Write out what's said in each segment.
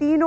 3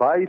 22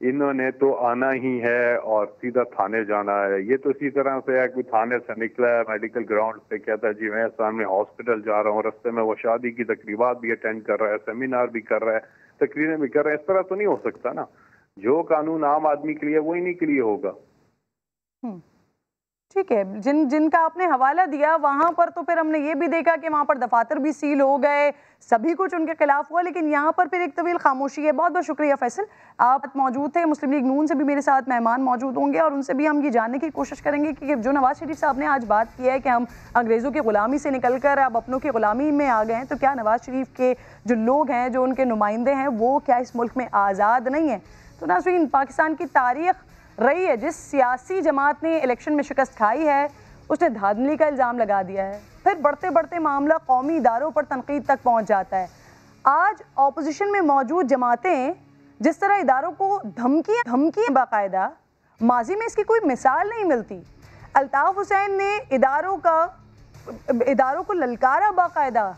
انہوں نے تو آنا ہی ہے اور سیدھا تھانے جانا ہے. یہ تو اسی طرح سے ہے، کوئی تھانے سے نکلا ہے میڈیکل گراؤنڈ سے، کہتا ہے جی میں سامنے ہاسپٹل جا رہا ہوں، رستے میں وہ شادی کی تقریبات بھی اٹینڈ کر رہا ہے، سیمینار بھی کر رہا ہے، تقریریں بھی کر رہا ہے. اس طرح تو نہیں ہو سکتا نا. جو قانون عام آدمی کے لیے وہی نہیں کے لیے ہوگا. ٹھیک ہے، جن کا آپ نے حوالہ دیا وہاں پر تو پھر ہم نے یہ بھی دیکھا کہ وہاں پر دفاتر بھی سیل ہو گئے، سبھی کچھ ان کے خلاف ہوا، لیکن یہاں پر پھر ایک طویل خاموشی ہے. بہت بہت شکریہ فیصل، آپ موجود تھے. مسلم لیگ نون سے بھی میرے ساتھ مہمان موجود ہوں گے اور ان سے بھی ہم یہ جاننے کی کوشش کریں گے کہ جو نواز شریف صاحب نے آج بات کی ہے کہ ہم انگریزوں کی غلامی سے نکل کر اب اپنوں کی غلامی میں آ گئے ہیں، تو کیا نواز شریف کے جو لوگ ہیں، جو ان کے نمائندے ہیں، وہ کیا اس ملک میں آزاد نہیں ہیں؟ تو ناظرین، پاکستان کی تاریخ رہی ہے، جس سیاسی جماعت نے الیکشن میں شکست کھائی ہے اس نے دھاندلی کا الزام لگا دیا ہے، پھر بڑھتے بڑھتے معاملہ قومی اداروں پر تنقید تک پہنچ جاتا ہے. آج اپوزیشن میں موجود جماعتیں جس طرح اداروں کو دھمکیاں باقاعدہ، ماضی میں اس کی کوئی مثال نہیں ملتی. الطاف حسین نے اداروں کو للکارا باقاعدہ،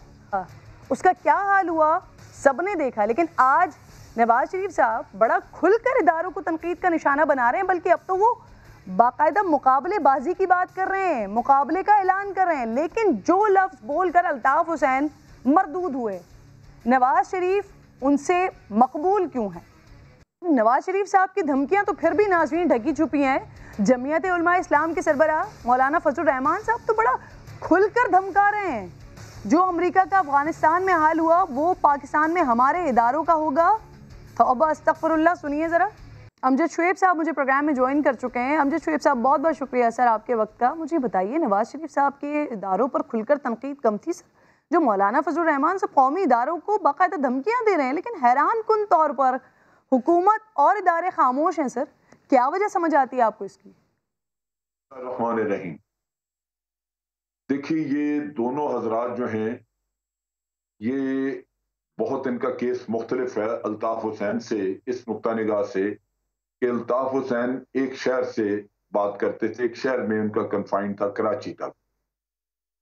اس کا کیا حال ہوا سب نے دیکھا. لیکن آج نواز شریف صاحب بڑا کھل کر اداروں کو تنقید کا نشانہ بنا رہے ہیں، بلکہ اب تو وہ باقاعدہ مقابلے بازی کی بات کر رہے ہیں، مقابلے کا اعلان کر رہے ہیں. لیکن جو لفظ بول کر الطاف حسین مردود ہوئے، نواز شریف ان سے مقبول کیوں ہیں؟ نواز شریف صاحب کی دھمکیاں تو پھر بھی ناظرین ڈھکی چھپی ہیں. جمعیت علماء اسلام کے سربراہ مولانا فضل الرحمان صاحب تو بڑا کھل کر دھمکا رہے ہیں، جو امریکہ کا افغانستان میں حال ہوا وہ پاکستان میں ہمارے اداروں کا ہوگا. توبہ استغفر اللہ. سنیے ذرا. امجد شعیب صاحب مجھے پروگرام میں جوائن کر چکے ہیں. امجد شعیب صاحب بہت بہت شکریہ سر آپ کے وقت کا. مجھے بتائیے، نواز شریف صاحب کے اداروں پر کھل کر تنقید کم تھی سر، جو مولانا فضل الرحمان صاحب قومی اداروں کو باقاعدہ دھمکیاں دے رہے ہیں، لیکن حیران کن طور پر حکومت اور ادارے خاموش ہیں. سر کیا وجہ سمجھ آتی ہے آپ کو اس کی؟ الرحمن الرحیم. دیکھیے، یہ دونوں حضرات جو ہیں، یہ بہت ان کا کیس مختلف ہے الطاف حسین سے، اس نقطہ نگاہ سے کہ الطاف حسین ایک شہر سے بات کرتے تھے، ایک شہر میں ان کا کنفائن تھا، کراچی تک.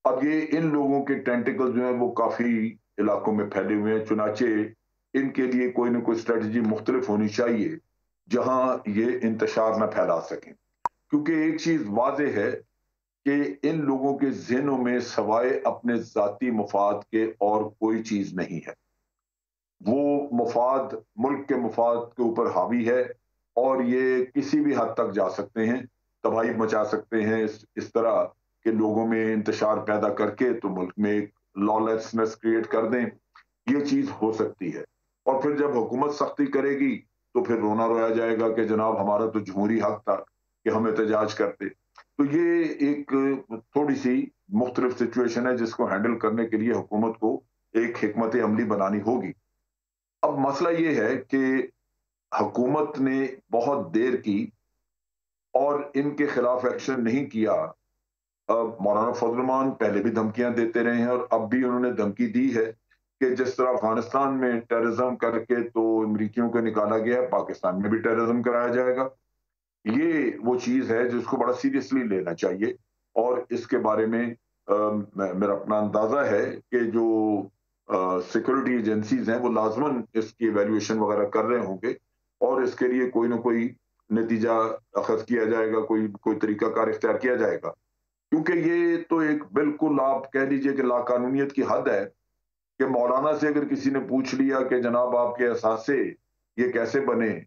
اب یہ ان لوگوں کے ٹینٹیکل جو ہیں وہ کافی علاقوں میں پھیلے ہوئے ہیں، چنانچہ ان کے لیے کوئی نہ کوئی اسٹریٹجی مختلف ہونی چاہیے جہاں یہ انتشار نہ پھیلا سکیں. کیونکہ ایک چیز واضح ہے کہ ان لوگوں کے ذہنوں میں سوائے اپنے ذاتی مفاد کے اور کوئی چیز نہیں ہے. وہ مفاد ملک کے مفاد کے اوپر حاوی ہے اور یہ کسی بھی حد تک جا سکتے ہیں، تباہی مچا سکتے ہیں اس طرح کہ لوگوں میں انتشار پیدا کر کے تو ملک میں ایک لا لیسنس کریٹ کر دیں. یہ چیز ہو سکتی ہے. اور پھر جب حکومت سختی کرے گی تو پھر رونا رویا جائے گا کہ جناب ہمارا تو جمہوری حق تھا کہ ہم احتجاج کرتے. تو یہ ایک تھوڑی سی مختلف سچویشن ہے جس کو ہینڈل کرنے کے لیے حکومت کو ایک حکمت عملی بنانی ہوگی. اب مسئلہ یہ ہے کہ حکومت نے بہت دیر کی اور ان کے خلاف ایکشن نہیں کیا. مولانا فضل الرحمان پہلے بھی دھمکیاں دیتے رہے ہیں اور اب بھی انہوں نے دھمکی دی ہے کہ جس طرح افغانستان میں ٹیررزم کر کے تو امریکیوں کو نکالا گیا ہے، پاکستان میں بھی ٹیررزم کرایا جائے گا. یہ وہ چیز ہے جس کو بڑا سیریسلی لینا چاہیے اور اس کے بارے میں میرا اپنا اندازہ ہے کہ جو سیکورٹی ایجنسیز ہیں وہ لازماً اس کی ایویلیویشن وغیرہ کر رہے ہوں گے اور اس کے لیے کوئی نہ کوئی نتیجہ اخذ کیا جائے گا، کوئی طریقہ کار اختیار کیا جائے گا. کیونکہ یہ تو ایک بالکل آپ کہہ لیجئے کہ لا قانونیت کی حد ہے کہ مولانا سے اگر کسی نے پوچھ لیا کہ جناب آپ کے اثاثے یہ کیسے بنے،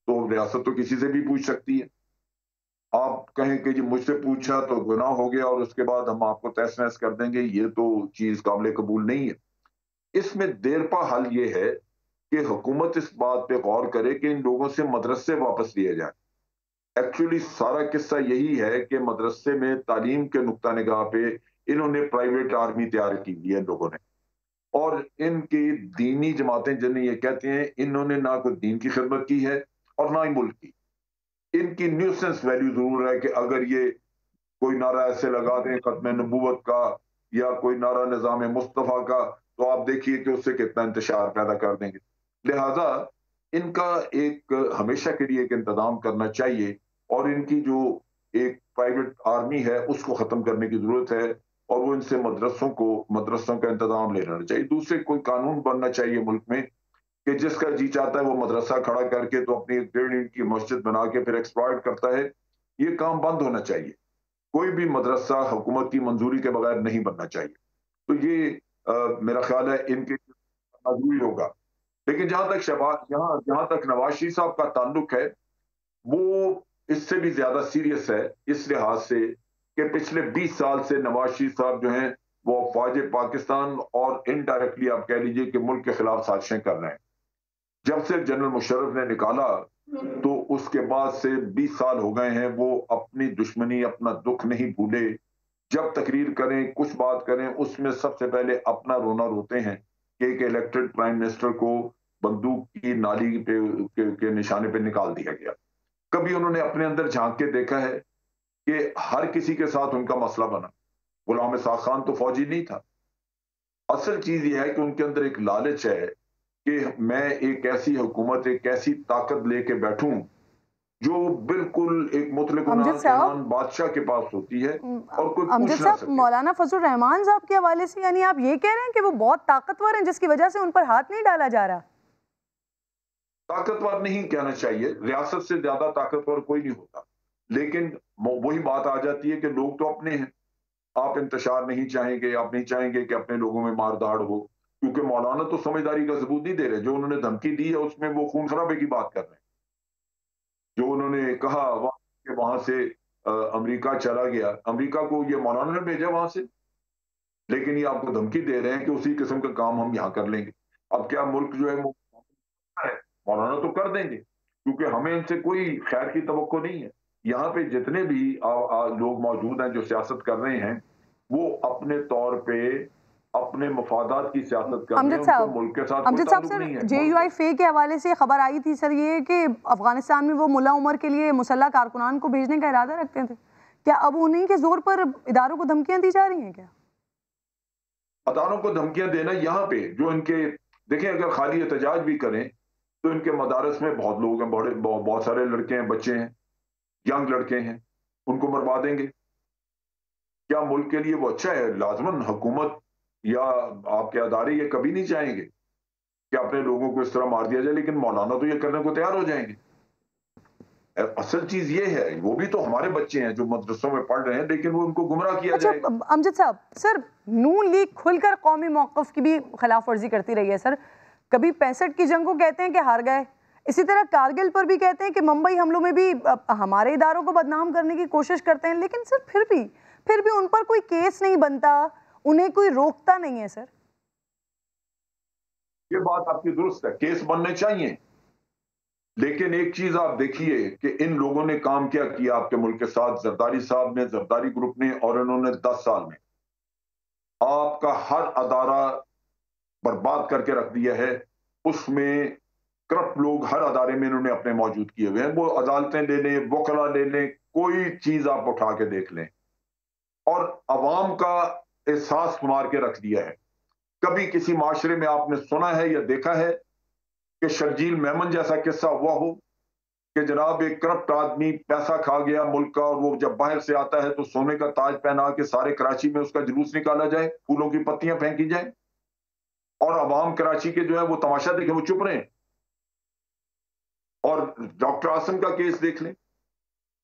تو ریاست تو کسی سے بھی پوچھ سکتی ہے. آپ کہیں کہ جی مجھ سے پوچھا تو گناہ ہو گیا اور اس کے بعد ہم آپ کو تحس نحس کر دیں گے، یہ تو چیز قابل قبول نہیں ہے. اس میں دیر پا حل یہ ہے کہ حکومت اس بات پہ غور کرے کہ ان لوگوں سے مدرسے واپس لیے جائیں. ایکچولی سارا قصہ یہی ہے کہ مدرسے میں تعلیم کے نقطہ نگاہ پہ انہوں نے پرائیویٹ آرمی تیار کی ہے ان لوگوں نے، اور ان کی دینی جماعتیں جنہیں یہ کہتے ہیں انہوں نے نہ کوئی دین کی خدمت کی ہے اور نہ ہی ملک کی. ان کی نیوسنس ویلیو ضرور ہے کہ اگر یہ کوئی نعرہ ایسے لگا دیں ختم نبوت کا یا کوئی نعرہ نظام مصطفیٰ کا تو آپ دیکھیے کہ اس سے کتنا انتشار پیدا کر دیں گے. لہذا ان کا ایک ہمیشہ کے لیے ایک انتظام کرنا چاہیے اور ان کی جو ایک پرائیویٹ آرمی ہے اس کو ختم کرنے کی ضرورت ہے اور وہ ان سے مدرسوں کا انتظام لے لینا چاہیے. دوسرے کوئی قانون بننا چاہیے ملک میں کہ جس کا جی چاہتا ہے وہ مدرسہ کھڑا کر کے تو اپنی 1.5 اینٹ کی مسجد بنا کے پھر ایکسپلائٹ کرتا ہے. یہ کام بند ہونا چاہیے. کوئی بھی مدرسہ حکومت کی منظوری کے بغیر نہیں بننا چاہیے. تو یہ میرا خیال ہے ان کے ضروری ہوگا. لیکن جہاں تک نواز شریف صاحب کا تعلق ہے وہ اس سے بھی زیادہ سیریس ہے اس لحاظ سے کہ پچھلے 20 سال سے نواز شریف صاحب جو ہیں وہ افواج پاکستان اور انڈائریکٹلی آپ کہہ لیجئے کہ ملک کے خلاف سازشیں کر رہے ہیں. جب سے جنرل مشرف نے نکالا تو اس کے بعد سے 20 سال ہو گئے ہیں وہ اپنی دشمنی اپنا دکھ نہیں بھولے. جب تقریر کریں کچھ بات کریں اس میں سب سے پہلے اپنا رونا روتے ہیں کہ ایک الیکٹڈ پرائم منسٹر کو بندوق کی نالی کے نشانے پہ نکال دیا گیا. کبھی انہوں نے اپنے اندر جھانک کے دیکھا ہے کہ ہر کسی کے ساتھ ان کا مسئلہ بنا. غلام اسحاق خان تو فوجی نہیں تھا. اصل چیز یہ ہے کہ ان کے اندر ایک لالچ ہے کہ میں ایک ایسی حکومت ایک ایسی طاقت لے کے بیٹھوں جو بالکل ایک مطلق عنان بادشاہ کے پاس ہوتی ہے اور کوئی پوچھ نہ سکے. مولانا فضل الرحمان صاحب کے حوالے سے یعنی آپ یہ کہہ رہے ہیں کہ وہ بہت طاقتور ہیں جس کی وجہ سے ان پر ہاتھ نہیں ڈالا جا رہا؟ طاقتور نہیں کہنا چاہیے. ریاست سے زیادہ طاقتور کوئی نہیں ہوتا. لیکن وہی بات آ جاتی ہے کہ لوگ تو اپنے ہیں. آپ انتشار نہیں چاہیں گے. آپ نہیں چاہیں گے کہ اپنے لوگوں میں مار داڑ ہو کیونکہ مولانا تو سمجھداری کا ثبوت نہیں دے رہے. جو انہوں نے دھمکی دی ہے اس میں وہ خون خرابے کی بات کر رہے ہیں. جو انہوں نے کہا کہ وہاں سے امریکہ چلا گیا, امریکہ کو یہ مولانا نے بھیجا وہاں سے, لیکن یہ آپ کو دھمکی دے رہے ہیں کہ اسی قسم کا کام ہم یہاں کر لیں گے. اب کیا ملک جو ہے مولانا تو کر دیں گے کیونکہ ہمیں ان سے کوئی خیر کی توقع نہیں ہے. یہاں پہ جتنے بھی لوگ موجود ہیں جو سیاست کر رہے ہیں وہ اپنے طور پہ اپنے مفادات کی سیاست کر رہے ہیں. ان کو ملک کے ساتھ کوئی تعلق نہیں ہے. جے یو آئی فے کے حوالے سے خبر آئی تھی سر یہ کہ افغانستان میں وہ ملا عمر کے لیے مسلح کارکنان کو بھیجنے کا ارادہ رکھتے تھے. کیا اب انہیں کے زور پر اداروں کو دھمکیاں دی جا رہی ہیں؟ کیا اداروں کو دھمکیاں دینا یہاں پہ جو ان کے دیکھیں اگر خالی احتجاج بھی کریں تو ان کے مدارس میں بہت لوگ ہیں, بہت سارے لڑکے ہیں, بچے ہیں, ینگ لڑکے ہیں, ان کو مروا دیں گے. کیا ملک کے لیے وہ اچھا ہے؟ لازماً حکومت یا آپ کے ادارے یہ کبھی نہیں چاہیں گے کہ اپنے لوگوں کو اس طرح مار دیا جائے, لیکن مولانا تو یہ کرنے کو تیار ہو جائیں گے. اصل چیز یہ ہے وہ بھی تو ہمارے بچے ہیں جو مدرسوں میں پڑھ رہے ہیں لیکن وہ ان کو گمراہ کیا جائے. امجد صاحب سر نون لیگ کھل کر قومی موقف کی بھی خلاف ورزی کرتی رہی ہے سر. کبھی 65 کی جنگ کو کہتے ہیں کہ ہار گئے, اسی طرح کارگل پر بھی کہتے ہیں کہ ممبئی حملوں میں بھی ہمارے اداروں کو بدنام کرنے کی کوشش کرتے ہیں, لیکن سر پھر بھی ان پر کوئی کیس نہیں بنتا, انہیں کوئی روکتا نہیں ہے. سر یہ بات آپ کی درست ہے, کیس بننے چاہیے, لیکن ایک چیز آپ دیکھیے کہ ان لوگوں نے کام کیا کیا آپ کے ملک کے ساتھ. زرداری صاحب نے, زرداری گروپ نے, اور انہوں نے 10 سال میں آپ کا ہر ادارہ برباد کر کے رکھ دیا ہے. اس میں کرپٹ لوگ ہر ادارے میں انہوں نے اپنے موجود کیے ہوئے ہیں. وہ عدالتیں لے لیں, وکلا لے لیں, کوئی چیز آپ اٹھا کے دیکھ لیں, اور عوام کا احساس مار کے رکھ دیا ہے. کبھی کسی معاشرے میں آپ نے سنا ہے یا دیکھا ہے کہ شرجیل میمن جیسا قصہ ہوا ہو کہ جناب ایک کرپٹ آدمی پیسہ کھا گیا ملک کا, اور وہ جب باہر سے آتا ہے تو سونے کا تاج پہنا کے سارے کراچی میں اس کا جلوس نکالا جائے, پھولوں کی پتیاں پھینکی جائیں, اور عوام کراچی کے جو ہے وہ تماشا دیکھیں, وہ چپ رہے ہیں. اور ڈاکٹر عاصم کا کیس دیکھ لیں,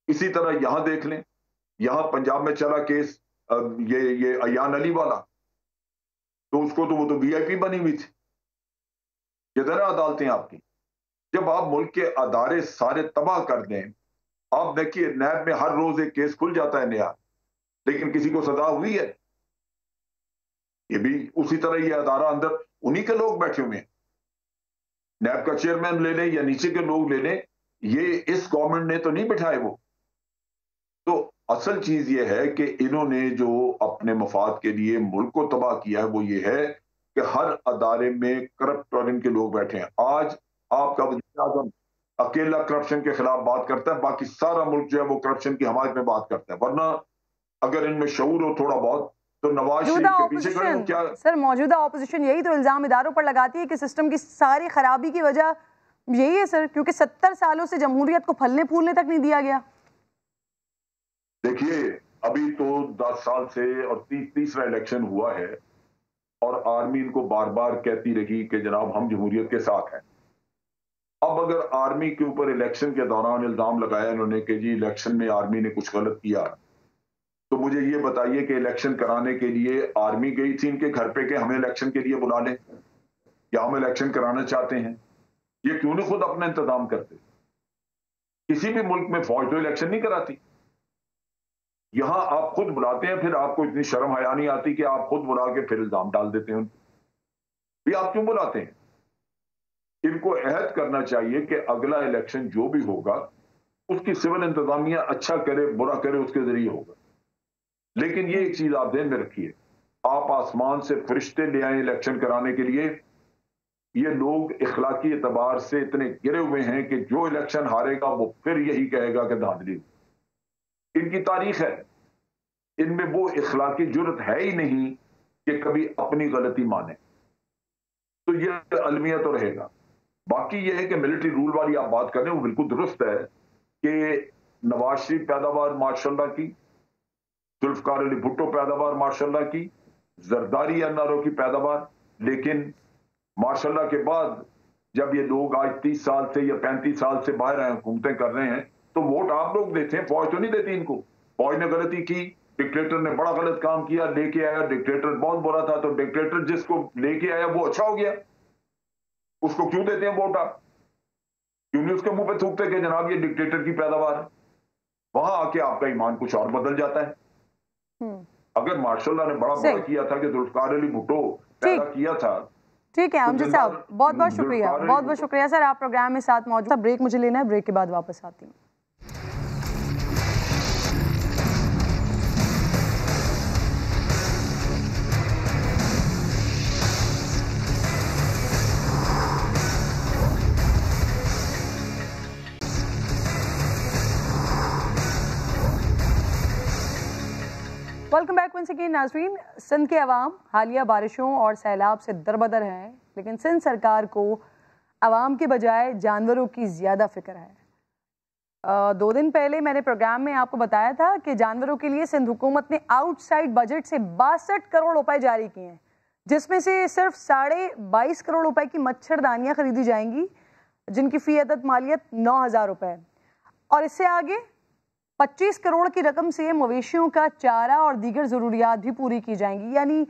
اسی طرح یہاں دیکھ لیں, یہاں پنجاب میں چلا کیس یہ ایان علی والا, تو اس کو تو وہ تو وی آئی پی بنی ہوئی تھی. کدھر عدالتیں آپ کی؟ جب آپ ملک کے ادارے سارے تباہ کر دیں, آپ دیکھیے نیب میں ہر روز ایک کیس کھل جاتا ہے نیا, لیکن کسی کو سزا ہوئی ہے؟ یہ بھی اسی طرح یہ ادارہ اندر انہی کے لوگ بیٹھے ہوئے ہیں. نیب کا چیئرمین لے لیں یا نیچے کے لوگ لے لیں, یہ اس گورنمنٹ نے تو نہیں بٹھائے وہ. تو اصل چیز یہ ہے کہ انہوں نے جو اپنے مفاد کے لیے ملک کو تباہ کیا ہے وہ یہ ہے کہ ہر ادارے میں کرپٹ اور ان کے لوگ بیٹھے ہیں. آج آپ کا وزیر اعظم اکیلا کرپشن کے خلاف بات کرتا ہے, باقی سارا ملک جو ہے وہ کرپشن کی حمایت میں بات کرتا ہے. ورنہ اگر ان میں شعور ہو تھوڑا بہت تو نواز شریف کے پیچھے کھڑے ہو کیا. سر موجودہ اپوزیشن یہی تو الزام اداروں پر لگاتی ہے کہ سسٹم کی ساری خرابی کی وجہ یہی ہے سر, کیونکہ 70 سالوں سے جمہوریت کو پھلنے پھولنے تک نہیں دیا گیا. دیکھیے ابھی تو 10 سال سے اور تیسرا الیکشن ہوا ہے, اور آرمی ان کو بار بار کہتی رہی کہ جناب ہم جمہوریت کے ساتھ ہیں. اب اگر آرمی کے اوپر الیکشن کے دوران الزام لگایا انہوں نے کہ جی الیکشن میں آرمی نے کچھ غلط کیا، تو مجھے یہ بتائیے کہ الیکشن کرانے کے لیے آرمی گئی تھی ان کے گھر پہ کہ ہمیں الیکشن کے لیے بلا لیں یا ہم الیکشن کرانا چاہتے ہیں؟ یہ کیوں نہیں خود اپنا انتظام کرتے؟ کسی بھی ملک میں فوج تو الیکشن نہیں کراتی. یہاں آپ خود بلاتے ہیں، پھر آپ کو اتنی شرم حیا نہیں آتی کہ آپ خود بلا کے پھر الزام ڈال دیتے ہیں. یہ آپ کیوں بلاتے ہیں؟ ان کو عہد کرنا چاہیے کہ اگلا الیکشن جو بھی ہوگا اس کی سول انتظامیہ اچھا کرے برا کرے اس کے ذریعے ہوگا. لیکن یہ ایک چیز آپ ذہن میں رکھیے، آپ آسمان سے فرشتے لے آئیں الیکشن کرانے کے لیے، یہ لوگ اخلاقی اعتبار سے اتنے گرے ہوئے ہیں کہ جو الیکشن ہارے گا وہ پھر یہی کہے گا کہ دھاندلی. ان کی تاریخ ہے، ان میں وہ اخلاقی جرت ہے ہی نہیں کہ کبھی اپنی غلطی مانے. تو یہ المیہ تو رہے گا. باقی یہ ہے کہ ملٹری رول والی آپ بات کر رہے ہیں وہ بالکل درست ہے کہ نواز شریف پیداوار ماشاءاللہ کی، ذوالفقار علی بھٹو پیداوار ماشاءاللہ کی، زرداری این آر او کی پیداوار. لیکن ماشاءاللہ کے بعد جب یہ لوگ آج 30 سال سے یا 35 سال سے باہر ہیں حکومتیں کر رہے ہیں تو ووٹ آپ لوگ دیتے ہیں، فوج تو نہیں دیتی ان کو. فوج نے غلطی کی، ڈکٹیٹر نے بڑا غلط کام کیا، لے کے آیا، ڈکٹیٹر بہت برا تھا تو ڈکٹیٹر جس کو لے کے آیا وہ اچھا ہو گیا، اس کو کیوں دیتے ہیں ووٹ؟ آپ کیوں نہیں اس کے منہ پہ تھوکتے کہ جناب یہ ڈکٹیٹر کی پیداوار ہے؟ وہاں آ کے آپ کا ایمان کچھ اور بدل جاتا ہے. اگر مارشل اللہ نے بڑا کیا تھا کہ ذوالفقار علی بھٹو پیدا کیا تھا. ٹھیک ہے امجد صاحب، بہت بہت شکریہ، بہت بہت شکریہ سر، آپ پروگرام میں ساتھ موجود ہیں. بریک مجھے لینا ہے، بریک کے بعد واپس آتی ہوں. ویلکم بیک ونس اگین ناظرین. سندھ کے عوام حالیہ بارشوں اور سیلاب سے دربدر ہیں، لیکن سندھ سرکار کو عوام کے بجائے جانوروں کی زیادہ فکر ہے. 2 دن پہلے میں نے پروگرام میں آپ کو بتایا تھا کہ جانوروں کے لیے سندھ حکومت نے آؤٹ سائڈ بجٹ سے 62 کروڑ روپے جاری کیے ہیں، جس میں سے صرف 22.5 کروڑ روپے کی مچھردانیاں خریدی جائیں گی جن کی فی عدد مالیت 9,000 روپے، اور اس سے آگے 25 کروڑ کی رقم سے مویشیوں کا چارہ اور دیگر ضروریات بھی پوری کی جائیں گی. یعنی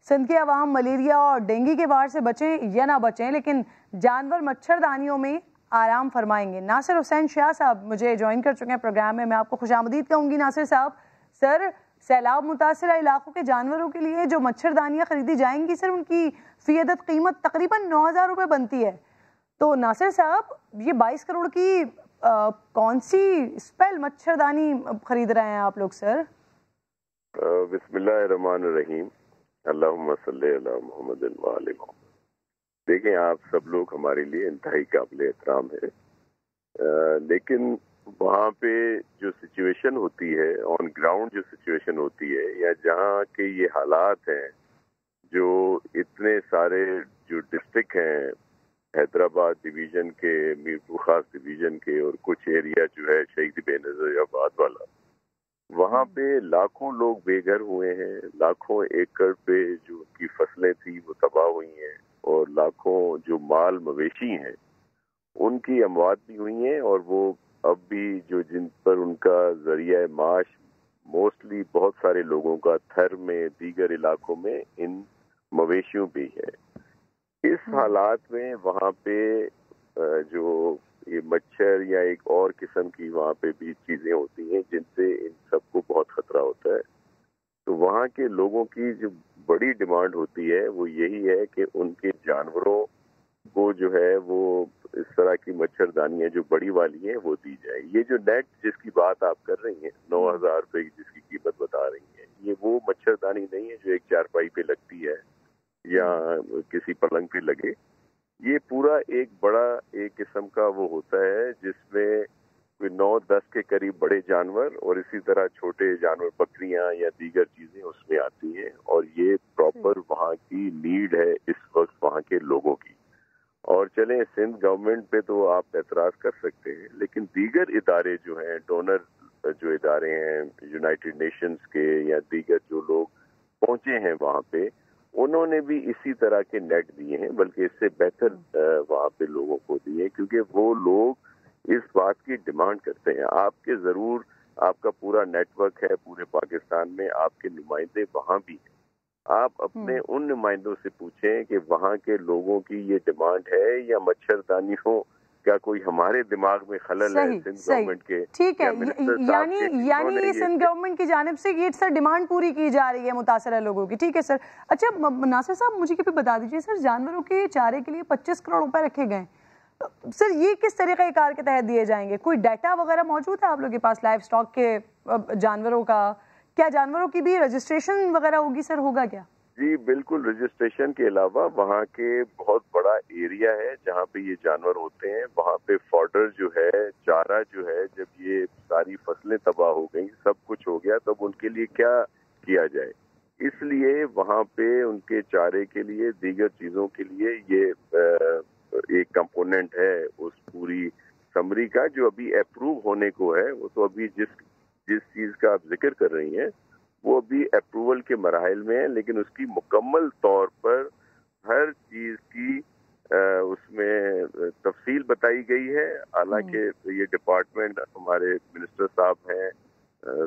سندھ کے عوام ملیریا اور ڈینگی کے وار سے بچیں یا نہ بچیں، لیکن جانور مچھردانیوں میں آرام فرمائیں گے. ناصر حسین شاہ صاحب مجھے جوائن کر چکے ہیں پروگرام میں آپ کو خوش آمدید کہوں گی. ناصر صاحب، سر سیلاب متاثرہ علاقوں کے جانوروں کے لیے جو مچھردانیاں خریدی جائیں گی، سر ان کی فی عدد قیمت تقریباً 9,000 روپے بنتی ہے. تو ناصر صاحب، یہ 22 کروڑ کی کون سی اسپیل مچھردانی خرید رہے ہیں آپ لوگ سر؟ بسم اللہ الرحمن الرحیم، اللہم صلی علی محمد وآل محمد. دیکھیں، آپ سب لوگ ہمارے لیے انتہائی قابل احترام ہے، لیکن وہاں پہ جو سچویشن ہوتی ہے، آن گراؤنڈ جو سچویشن ہوتی ہے، یا جہاں کے یہ حالات ہیں، جو اتنے سارے جو ڈسٹرکٹ ہیں حیدرآباد ڈویژن کے، میرپور خاص ڈویژن کے، اور کچھ ایریا جو ہے شہید بے نظیر آباد والا، وہاں پہ لاکھوں لوگ بے گھر ہوئے ہیں. لاکھوں ایکڑ پہ جو ان کی فصلیں تھیں وہ تباہ ہوئی ہیں، اور لاکھوں جو مال مویشی ہیں ان کی اموات بھی ہوئی ہیں، اور وہ اب بھی جو جن پر ان کا ذریعہ معاش موسٹلی بہت سارے لوگوں کا تھر میں، دیگر علاقوں میں ان مویشیوں پہ ہے. اس حالات میں وہاں پہ جو یہ مچھر یا ایک اور قسم کی وہاں پہ بھی چیزیں ہوتی ہیں جن سے ان سب کو بہت خطرہ ہوتا ہے. تو وہاں کے لوگوں کی جو بڑی ڈیمانڈ ہوتی ہے وہ یہی ہے کہ ان کے جانوروں کو جو ہے وہ اس طرح کی مچھردانیاں جو بڑی والی ہیں وہ دی جائے. یہ جو نیٹ جس کی بات آپ کر رہی ہیں 9,000 روپے کی جس کی قیمت بتا رہی ہیں، یہ وہ مچھردانی نہیں ہے جو ایک چارپائی پہ لگتی ہے یا کسی پلنگ پہ لگے. یہ پورا ایک بڑا ایک قسم کا وہ ہوتا ہے جس میں کوئی 9-10 کے قریب بڑے جانور اور اسی طرح چھوٹے جانور، بکریاں یا دیگر چیزیں اس میں آتی ہیں. اور یہ پراپر وہاں کی نیڈ ہے اس وقت وہاں کے لوگوں کی. اور چلیں، سندھ گورنمنٹ پہ تو آپ اعتراض کر سکتے ہیں، لیکن دیگر ادارے جو ہیں، ڈونر جو ادارے ہیں یونائٹڈ نیشنز کے یا دیگر جو لوگ پہنچے ہیں وہاں پہ، انہوں نے بھی اسی طرح کے نیٹ دیے ہیں، بلکہ اس سے بہتر وہاں پہ لوگوں کو دیے، کیونکہ وہ لوگ اس بات کی ڈیمانڈ کرتے ہیں. آپ کے ضرور آپ کا پورا نیٹ ورک ہے پورے پاکستان میں، آپ کے نمائندے وہاں بھی ہیں. آپ اپنے ان نمائندوں سے پوچھیں کہ وہاں کے لوگوں کی یہ ڈیمانڈ ہے یا مچھردانی ہو، کیا کوئی ہمارے دماغ میں خلل ہے سندھ گورنمنٹ کے؟ ٹھیک ہے، یعنی یہ سندھ گورنمنٹ کی جانب سے یہ سر ڈیمانڈ پوری کی جا رہی ہے متاثرہ لوگوں کی. ٹھیک ہے سر. اچھا ناصر صاحب مجھے بھی بتا دیجیے سر، جانوروں کے چارے کے لیے 25 کروڑ روپے رکھے گئے، سر یہ کس طریقہ کار کے تحت دیے جائیں گے؟ کوئی ڈیٹا وغیرہ موجود ہے آپ لوگوں کے پاس لائف سٹاک کے جانوروں کا؟ کیا جانوروں کی بھی رجسٹریشن وغیرہ ہوگی سر؟ ہوگا کیا؟ جی بالکل، رجسٹریشن کے علاوہ وہاں کے بہت بڑا ایریا ہے جہاں پہ یہ جانور ہوتے ہیں. وہاں پہ فوڈر جو ہے، چارہ جو ہے، جب یہ ساری فصلیں تباہ ہو گئیں، سب کچھ ہو گیا، تب ان کے لیے کیا کیا جائے؟ اس لیے وہاں پہ ان کے چارے کے لیے، دیگر چیزوں کے لیے یہ ایک کمپوننٹ ہے اس پوری سمری کا، جو ابھی اپروو ہونے کو ہے. وہ تو ابھی جس چیز کا آپ ذکر کر رہی ہیں وہ ابھی اپروول کے مراحل میں ہے، لیکن اس کی مکمل طور پر ہر چیز کی اس میں تفصیل بتائی گئی ہے. حالانکہ یہ ڈپارٹمنٹ ہمارے منسٹر صاحب ہیں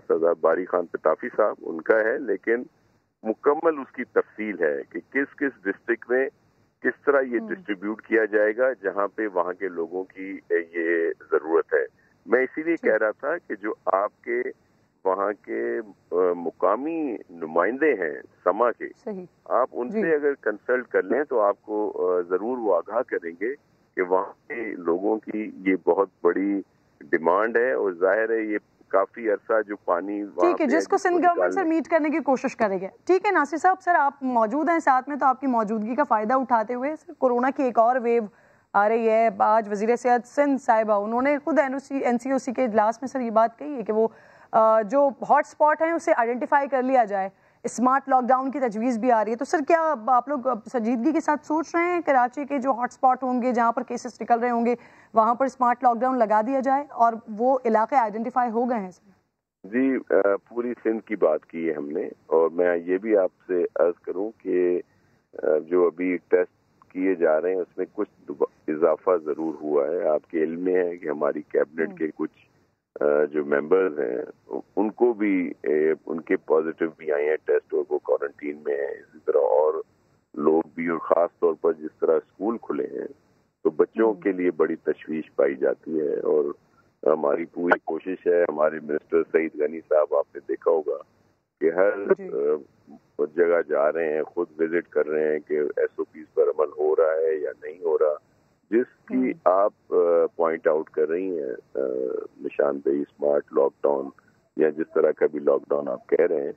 سردار باری خان پتافی صاحب، ان کا ہے، لیکن مکمل اس کی تفصیل ہے کہ کس کس ڈسٹرکٹ میں کس طرح یہ ڈسٹریبیوٹ کیا جائے گا جہاں پہ وہاں کے لوگوں کی یہ ضرورت ہے. میں اسی لیے کہہ رہا تھا کہ جو آپ کے وہاں کے مقامی نمائندے ہیں سما کے، آپ ان سے اگر کنسلٹ کر لیں تو آپ کو ضرور وہ آگاہ کریں گے کہ وہاں کے لوگوں کی یہ بہت بڑی ڈیمانڈ ہے، اور ظاہر ہے یہ کافی عرصہ جو پانی ٹھیک ہے جس کو سندھ گورنمنٹ سر میٹ کرنے کی کوشش کرے گا. ٹھیک ہے ناصر صاحب، سر آپ موجود ہیں ساتھ میں، تو آپ کی موجودگی کا فائدہ اٹھاتے ہوئے سر کورونا کی ایک اور ویو آ رہی ہے. آج وزیر صحت سندھ صاحبہ انہوں نے خود این سی او سی کے اجلاس میں سر یہ بات کہی ہے کہ وہ جو ہاٹ سپاٹ ہیں اسے آئیڈینٹیفائی کر لیا جائے. اسمارٹ لاک ڈاؤن کی تجویز بھی آ رہی ہے. تو سر کیا آپ لوگ سنجیدگی کے ساتھ سوچ رہے ہیں کراچی کے جو ہاٹ سپاٹ ہوں گے جہاں پر کیسز نکل رہے ہوں گے وہاں پر اسمارٹ لاک ڈاؤن لگا دیا جائے اور وہ علاقے آئیڈینٹیفائی ہو گئے ہیں سر؟ جی پوری سندھ کی بات کی ہے ہم نے، اور میں یہ بھی آپ سے عرض کروں کہ جو ابھی ٹیسٹ کیے جا رہے ہیں اس میں کچھ اضافہ ضرور ہوا ہے. آپ کے علم میں ہے کہ ہماری کیبنٹ کے کچھ جو ممبرز ہیں ان کو بھی ان کے پازیٹیو بھی آئے ہیں ٹیسٹ، اور وہ کوارنٹین میں ہیں. اسی طرح اور لوگ بھی، اور خاص طور پر جس طرح اسکول کھلے ہیں تو بچوں کے لیے بڑی تشویش پائی جاتی ہے. اور ہماری پوری کوشش ہے، ہمارے منسٹر سعید غنی صاحب آپ نے دیکھا ہوگا کہ ہر جگہ جا رہے ہیں، خود وزٹ کر رہے ہیں کہ ایس او پیز پر عمل ہو رہا ہے یا نہیں ہو رہا. جس کی آپ پوائنٹ آؤٹ کر رہی ہیں نشاندہی اسمارٹ لاک ڈاؤن یا جس طرح کا بھی لاک ڈاؤن آپ کہہ رہے ہیں،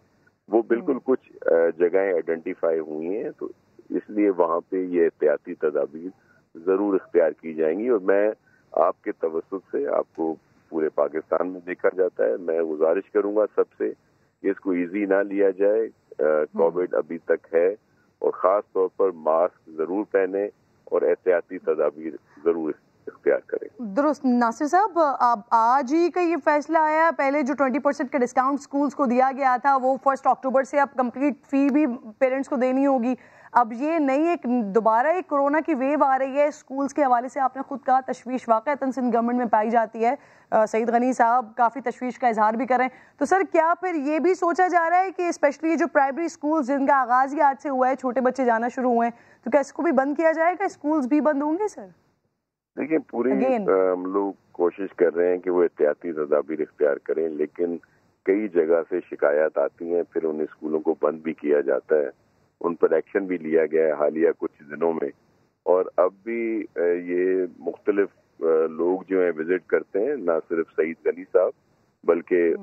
وہ بالکل کچھ جگہیں آئیڈینٹیفائی ہوئی ہیں. تو اس لیے وہاں پہ یہ احتیاطی تدابیر ضرور اختیار کی جائیں گی. اور میں آپ کے توسط سے، آپ کو پورے پاکستان میں دیکھا جاتا ہے، میں گزارش کروں گا سب سے کہ اس کو ایزی نہ لیا جائے. کووڈ ابھی تک ہے، اور خاص طور پر ماسک ضرور پہنے اور احتیاطی تدابیر ضرور اختیار کریں. درست ناصر صاحب، آج ہی کا یہ فیصلہ آیا، پہلے جو 20% کا ڈسکاؤنٹ سکولز کو دیا گیا تھا وہ 1 اکتوبر سے اب کمپلیٹ فی بھی پیرنٹس کو دینی ہوگی. اب یہ نئی ایک دوبارہ ایک کورونا کی ویو آ رہی ہے اسکولز کے حوالے سے. آپ نے خود کہا تشویش واقعتاً سندھ گورنمنٹ میں پائی جاتی ہے. سعید غنی صاحب کافی تشویش کا اظہار بھی کر رہے ہیں. تو سر کیا پھر یہ بھی سوچا جا رہا ہے کہ اسپیشلی جو پرائمری اسکولز جن کا آغاز ہی آج سے ہوا ہے، چھوٹے بچے جانا شروع ہوئے ہیں، تو کیا اس کو بھی بند کیا جائے گا؟ اسکولز بھی بند ہوں گے سر؟ دیکھیں پوری ہم لوگ کوشش کر رہے ہیں کہ وہ احتیاطی تدابیر اختیار کریں، لیکن کئی جگہ سے شکایات آتی ہیں، پھر ان اسکولوں کو بند بھی کیا جاتا ہے. ان پر ایکشن بھی لیا گیا ہے حالیہ کچھ دنوں میں. اور اب بھی یہ مختلف لوگ جو ہیں وزٹ کرتے ہیں، نہ صرف سعید غنی صاحب بلکہ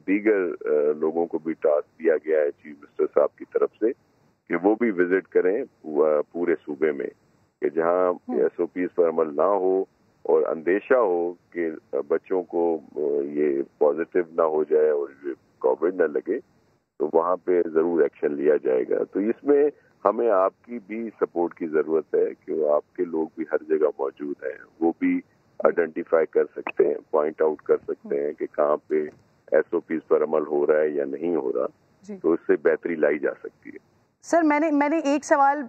دیگر لوگوں کو بھی ٹاسک دیا گیا ہے چیف منسٹر صاحب کی طرف سے کہ وہ بھی وزٹ کریں پورے صوبے میں، کہ جہاں ایس او پیز پر عمل نہ ہو اور اندیشہ ہو کہ بچوں کو یہ پازیٹیو نہ ہو جائے اور یہ کووڈ نہ لگے، تو وہاں پہ ضرور ایکشن لیا جائے گا. تو اس میں ہمیں آپ کی بھی سپورٹ کی ضرورت ہے کہ آپ کے لوگ بھی ہر جگہ موجود ہیں، وہ بھی آئیڈینٹیفائی کر سکتے ہیں، پوائنٹ آؤٹ کر سکتے ہیں کہ کہاں پہ ایس او پیز پر عمل ہو رہا ہے یا نہیں ہو رہا. تو اس سے بہتری لائی جا سکتی ہے. سر میں نے ایک سوال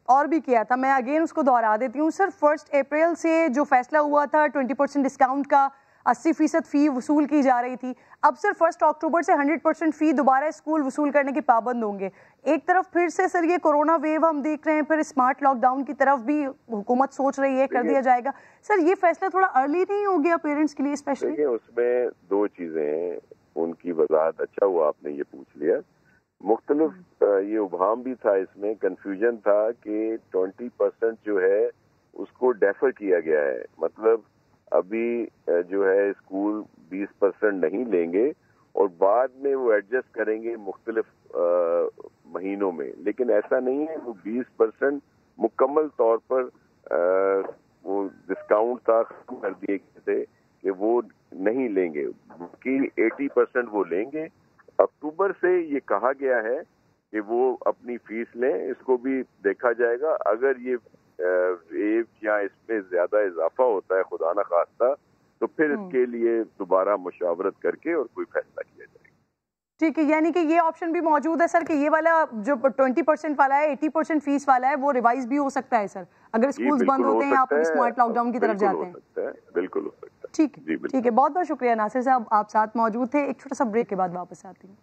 اور بھی کیا تھا, میں اگین اس کو دہرا دیتی ہوں سر. 1 اپریل سے جو فیصلہ ہوا تھا 20% ڈسکاؤنٹ کا, 80% فی وصول کی جا رہی تھی, اب سر 1 اکتوبر سے 100% فی دوبارہ اسکول وصول کرنے کی پابند ہوں گے. ایک طرف پھر سے سر یہ کورونا ویو ہم دیکھ رہے ہیں, پھر اسمارٹ لاک ڈاؤن کی طرف بھی حکومت سوچ رہی ہے, کر دیا جائے گا. سر یہ فیصلہ تھوڑا ارلی نہیں ہو گیا پیرنٹس کے لیے اسپیشلی؟ اس میں 2 چیزیں ہیں, ان کی وضاحت اچھا ہوا آپ نے یہ پوچھ لیا. مختلف یہ ابہام بھی تھا, اس میں کنفیوژن تھا کہ 20% جو ہے اس کو ڈیفر کیا گیا ہے, مطلب ابھی جو ہے اسکول 20% نہیں لیں گے اور بعد میں وہ ایڈجسٹ کریں گے مختلف مہینوں میں. لیکن ایسا نہیں ہے, وہ 20% مکمل طور پر وہ ڈسکاؤنٹ تھا ختم کر دیے گئے تھے کہ وہ نہیں لیں گے, باقی 80% وہ لیں گے. اکتوبر سے یہ کہا گیا ہے کہ وہ اپنی فیس لیں, اس کو بھی دیکھا جائے گا. اگر یہ ویو یا اس میں زیادہ اضافہ ہوتا ہے خدا نخواستہ, تو پھر اس کے لیے دوبارہ مشاورت کر کے اور کوئی فیصلہ کیا جائے گا. ٹھیک ہے, یعنی کہ یہ آپشن بھی موجود ہے سر کہ یہ والا جو 20% والا ہے 80% فیس والا ہے وہ ریوائز بھی ہو سکتا ہے سر, اگر اسکولز بند ہوتے ہیں آپ اسمارٹ لاک ڈاؤن کی طرف جاتے ہیں. بالکل ہو سکتا ہے. ٹھیک ہے, بہت بہت شکریہ ناصر صاحب, آپ ساتھ موجود تھے. ایک چھوٹا سا بریک کے بعد واپس آتی ہوں.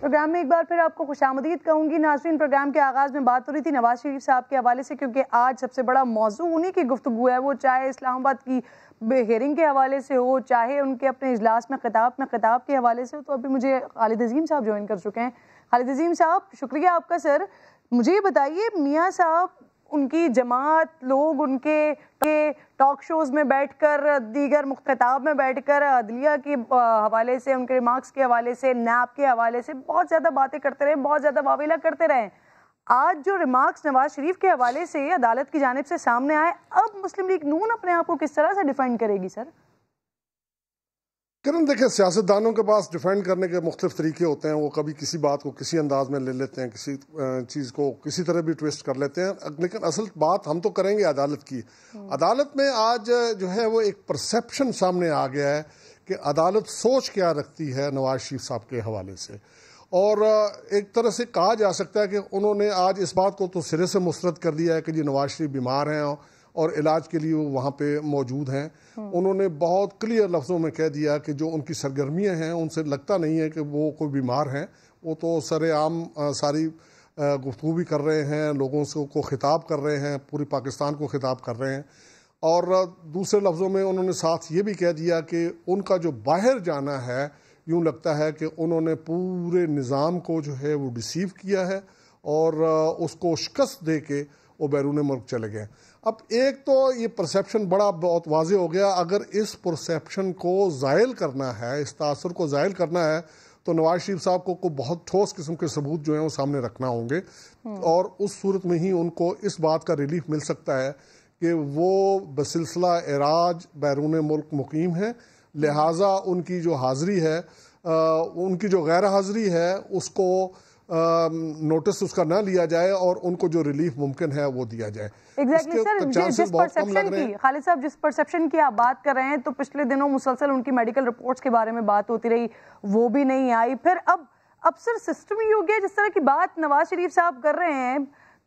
پروگرام میں ایک بار پھر آپ کو خوش آمدید کہوں گی. ناظرین, پروگرام کے آغاز میں بات ہو رہی تھی نواز شریف صاحب کے حوالے سے, کیونکہ آج سب سے بڑا موضوع انہی کی گفتگو ہے, وہ چاہے اسلام آباد کی ہیئرنگ کے حوالے سے ہو, چاہے ان کے اپنے اجلاس میں خطاب کے حوالے سے ہو. تو ابھی مجھے خالد عظیم صاحب جوائن کر چکے ہیں. خالد عظیم صاحب, شکریہ آپ کا. سر مجھے یہ بتائیے, میاں صاحب, ان کی جماعت, لوگ ان کے ٹاک شوز میں بیٹھ کر, دیگر خطاب میں بیٹھ کر عدلیہ کے حوالے سے, ان کے ریمارکس کے حوالے سے, نیب کے حوالے سے بہت زیادہ باتیں کرتے رہے, بہت زیادہ واویلا کرتے رہے. آج جو ریمارکس نواز شریف کے حوالے سے عدالت کی جانب سے سامنے آئے, اب مسلم لیگ نون اپنے آپ کو کس طرح سے ڈیفینڈ کرے گی سر؟ کرن دیکھیں, سیاستدانوں کے پاس ڈیفینڈ کرنے کے مختلف طریقے ہوتے ہیں. وہ کبھی کسی بات کو کسی انداز میں لے لیتے ہیں, کسی چیز کو کسی طرح بھی ٹویسٹ کر لیتے ہیں. لیکن اصل بات ہم تو کریں گے عدالت کی. عدالت میں آج جو ہے وہ ایک پرسیپشن سامنے آ گیا ہے کہ عدالت سوچ کیا رکھتی ہے نواز شریف صاحب کے حوالے سے. اور ایک طرح سے کہا جا سکتا ہے کہ انہوں نے آج اس بات کو تو سرے سے مسترد کر دیا ہے کہ جی نواز شریف بیمار ہیں اور علاج کے لیے وہ وہاں پہ موجود ہیں. انہوں نے بہت کلیئر لفظوں میں کہہ دیا کہ جو ان کی سرگرمیاں ہیں ان سے لگتا نہیں ہے کہ وہ کوئی بیمار ہیں. وہ تو سر عام ساری گفتگو بھی کر رہے ہیں, لوگوں کو خطاب کر رہے ہیں, پوری پاکستان کو خطاب کر رہے ہیں. اور دوسرے لفظوں میں انہوں نے ساتھ یہ بھی کہہ دیا کہ ان کا جو باہر جانا ہے, یوں لگتا ہے کہ انہوں نے پورے نظام کو جو ہے وہ ڈیسیو کیا ہے اور اس کو شکست دے کے وہ بیرون ملک چلے گئے. اب ایک تو یہ پرسیپشن بہت واضح ہو گیا. اگر اس پرسیپشن کو زائل کرنا ہے, اس تاثر کو زائل کرنا ہے, تو نواز شریف صاحب کو بہت ٹھوس قسم کے ثبوت جو ہیں وہ سامنے رکھنا ہوں گے. اور اس صورت میں ہی ان کو اس بات کا ریلیف مل سکتا ہے کہ وہ بسلسلہ عراج بیرون ملک مقیم ہیں, لہٰذا ان کی جو حاضری ہے, ان کی جو غیر حاضری ہے, اس کو نوٹس اس کا نہ لیا جائے اور ان کو جو ریلیف ممکن ہے وہ دیا جائے. ایگزیکٹلی سر, جس پرسیپشن کی خالد صاحب جس پرسیپشن کی آپ بات کر رہے ہیں, تو پچھلے دنوں مسلسل ان کی میڈیکل رپورٹس کے بارے میں بات ہوتی رہی, وہ بھی نہیں آئی. پھر اب سر سسٹم ہی ہو گیا جس طرح کی بات نواز شریف صاحب کر رہے ہیں,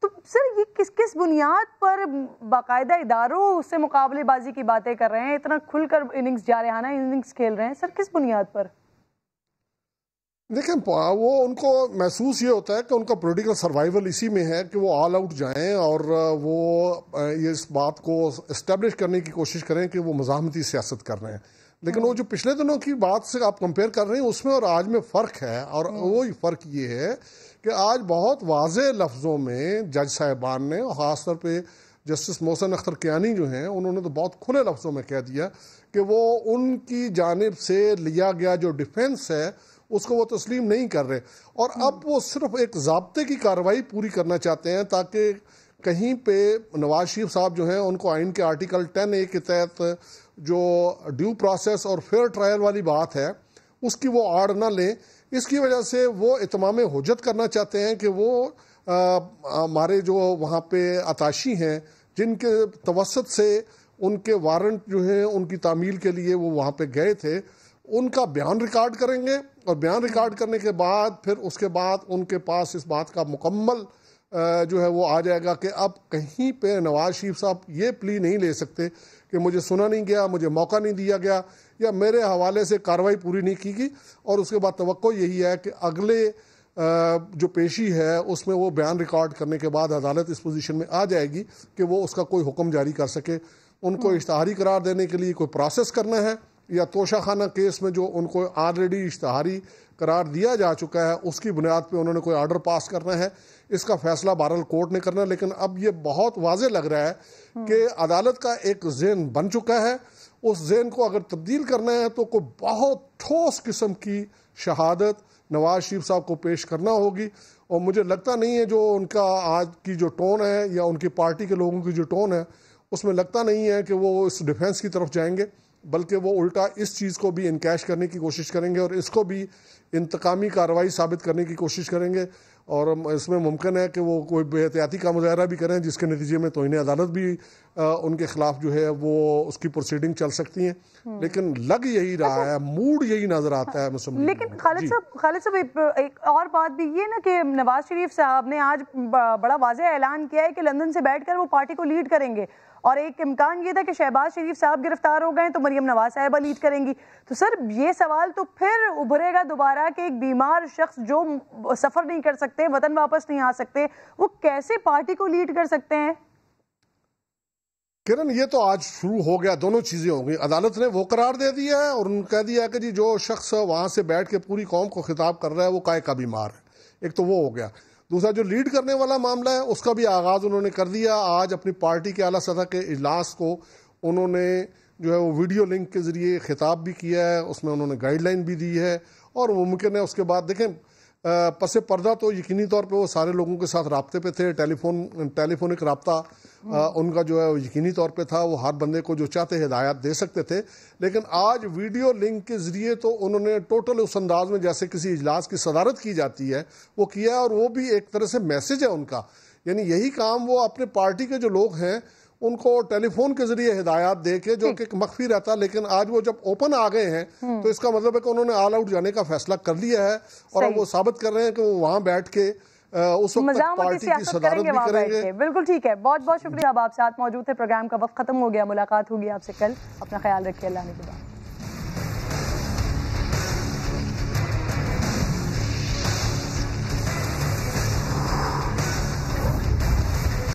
تو سر یہ کس بنیاد پر باقاعدہ اداروں سے مقابلے بازی کی باتیں کر رہے ہیں, اتنا کھل کر اننگز جارحانہ اننگز کھیل رہے ہیں سر, کس بنیاد پر؟ دیکھیں, وہ ان کو محسوس یہ ہوتا ہے کہ ان کا پولیٹیکل سروائیول اسی میں ہے کہ وہ آل آؤٹ جائیں اور وہ اس بات کو اسٹیبلش کرنے کی کوشش کریں کہ وہ مزاحمتی سیاست کر رہے ہیں. لیکن وہ جو پچھلے دنوں کی بات سے آپ کمپیئر کر رہے ہیں اس میں اور آج میں فرق ہے, اور وہی فرق یہ ہے کہ آج بہت واضح لفظوں میں جج صاحبان نے, خاص طور پہ جسٹس محسن اختر کیانی جو ہیں, انہوں نے تو بہت کھلے لفظوں میں کہہ دیا کہ وہ ان کی جانب سے لیا گیا جو ڈیفینس ہے اس کو وہ تسلیم نہیں کر رہے, اور اب وہ صرف ایک ضابطے کی کارروائی پوری کرنا چاہتے ہیں تاکہ کہیں پہ نواز شریف صاحب جو ہیں ان کو آئین کے آرٹیکل 10A کے تحت جو ڈیو پروسیس اور فیئر ٹرائل والی بات ہے اس کی وہ آڑ نہ لیں. اس کی وجہ سے وہ اتمام حجت کرنا چاہتے ہیں کہ وہ ہمارے جو وہاں پہ عطاشی ہیں جن کے توسط سے ان کے وارنٹ جو ہیں ان کی تعمیل کے لیے وہ وہاں پہ گئے تھے ان کا بیان ریکارڈ کریں گے, اور بیان ریکارڈ کرنے کے بعد پھر اس کے بعد ان کے پاس اس بات کا مکمل جو ہے وہ آ جائے گا کہ اب کہیں پہ نواز شریف صاحب یہ پلی نہیں لے سکتے کہ مجھے سنا نہیں گیا, مجھے موقع نہیں دیا گیا, یا میرے حوالے سے کارروائی پوری نہیں کی گئی. اور اس کے بعد توقع یہی ہے کہ اگلے جو پیشی ہے اس میں وہ بیان ریکارڈ کرنے کے بعد عدالت اس پوزیشن میں آ جائے گی کہ وہ اس کا کوئی حکم جاری کر سکے. ان کو اشتہاری قرار دینے کے لیے کوئی پروسیس کرنا ہے, یا توشہ خانہ کیس میں جو ان کو آلریڈی اشتہاری قرار دیا جا چکا ہے اس کی بنیاد پہ انہوں نے کوئی آرڈر پاس کرنا ہے, اس کا فیصلہ بہرحال کورٹ نے کرنا ہے. لیکن اب یہ بہت واضح لگ رہا ہے کہ عدالت کا ایک ذہن بن چکا ہے, اس ذہن کو اگر تبدیل کرنا ہے تو کوئی بہت ٹھوس قسم کی شہادت نواز شریف صاحب کو پیش کرنا ہوگی. اور مجھے لگتا نہیں ہے جو ان کا آج کی جو ٹون ہے یا ان کی پارٹی کے لوگوں کی جو ٹون ہے اس میں لگتا نہیں ہے کہ وہ اس ڈیفینس کی طرف جائیں گے, بلکہ وہ الٹا اس چیز کو بھی انکیش کرنے کی کوشش کریں گے اور اس کو بھی انتقامی کارروائی ثابت کرنے کی کوشش کریں گے. اور اس میں ممکن ہے کہ وہ کوئی بے احتیاطی کا مظاہرہ بھی کریں جس کے نتیجے میں توہین عدالت بھی ان کے خلاف جو ہے وہ اس کی پروسیڈنگ چل سکتی ہیں. لیکن لگ یہی رہا ہے, موڈ یہی نظر آتا ہے مسلم لیگ. لیکن خالد صاحب ایک اور بات بھی یہ نا کہ نواز شریف صاحب نے آج بڑا واضح اعلان کیا ہے کہ لندن سے بیٹھ کر وہ پارٹی کو لیڈ کریں گے, اور ایک امکان یہ تھا کہ شہباز شریف صاحب گرفتار ہو گئے تو مریم نواز صاحبہ لیڈ کریں گی. تو سر یہ سوال تو پھر ابھرے گا دوبارہ کہ ایک بیمار شخص جو سفر نہیں کر سکتے, وطن واپس نہیں آ سکتے, وہ کیسے پارٹی کو لیڈ کر سکتے ہیں؟ کرن یہ تو آج شروع ہو گیا, دونوں چیزیں ہو گئی. عدالت نے وہ قرار دے دیا ہے اور کہہ دیا ہے کہ جی جو شخص وہاں سے بیٹھ کے پوری قوم کو خطاب کر رہا ہے وہ کائے کا بیمار ہے. ایک تو وہ ہو گیا. دوسرا جو لیڈ کرنے والا معاملہ ہے اس کا بھی آغاز انہوں نے کر دیا. آج اپنی پارٹی کے اعلیٰ سطح کے اجلاس کو انہوں نے جو ہے وہ ویڈیو لنک کے ذریعے خطاب بھی کیا ہے, اس میں انہوں نے گائیڈ لائن بھی دی ہے. اور ممکن ہے اس کے بعد دیکھیں پس پردہ تو یقینی طور پہ وہ سارے لوگوں کے ساتھ رابطے پہ تھے, ٹیلیفونک رابطہ ان کا جو ہے وہ یقینی طور پہ تھا, وہ ہر بندے کو جو چاہتے ہدایات دے سکتے تھے. لیکن آج ویڈیو لنک کے ذریعے تو انہوں نے ٹوٹل اس انداز میں جیسے کسی اجلاس کی صدارت کی جاتی ہے وہ کیا ہے, اور وہ بھی ایک طرح سے میسج ہے ان کا. یعنی یہی کام وہ اپنے پارٹی کے جو لوگ ہیں ان کو ٹیلی فون کے ذریعے ہدایات دے کے, جو کہ مخفی رہتا, لیکن آج وہ جب اوپن آ گئے ہیں تو اس کا مطلب ہے کہ انہوں نے آل آؤٹ جانے کا فیصلہ کر لیا ہے, اور اب وہ ثابت کر رہے ہیں کہ وہ وہاں بیٹھ کے اس وقت پارٹی کی صدارت بھی کریں گے. بالکل ٹھیک ہے, بہت بہت شکریہ. اب آپ ساتھ موجود تھے, پروگرام کا وقت ختم ہو گیا. ملاقات ہوگی آپ سے کل. اپنا خیال رکھیے. اللہ نے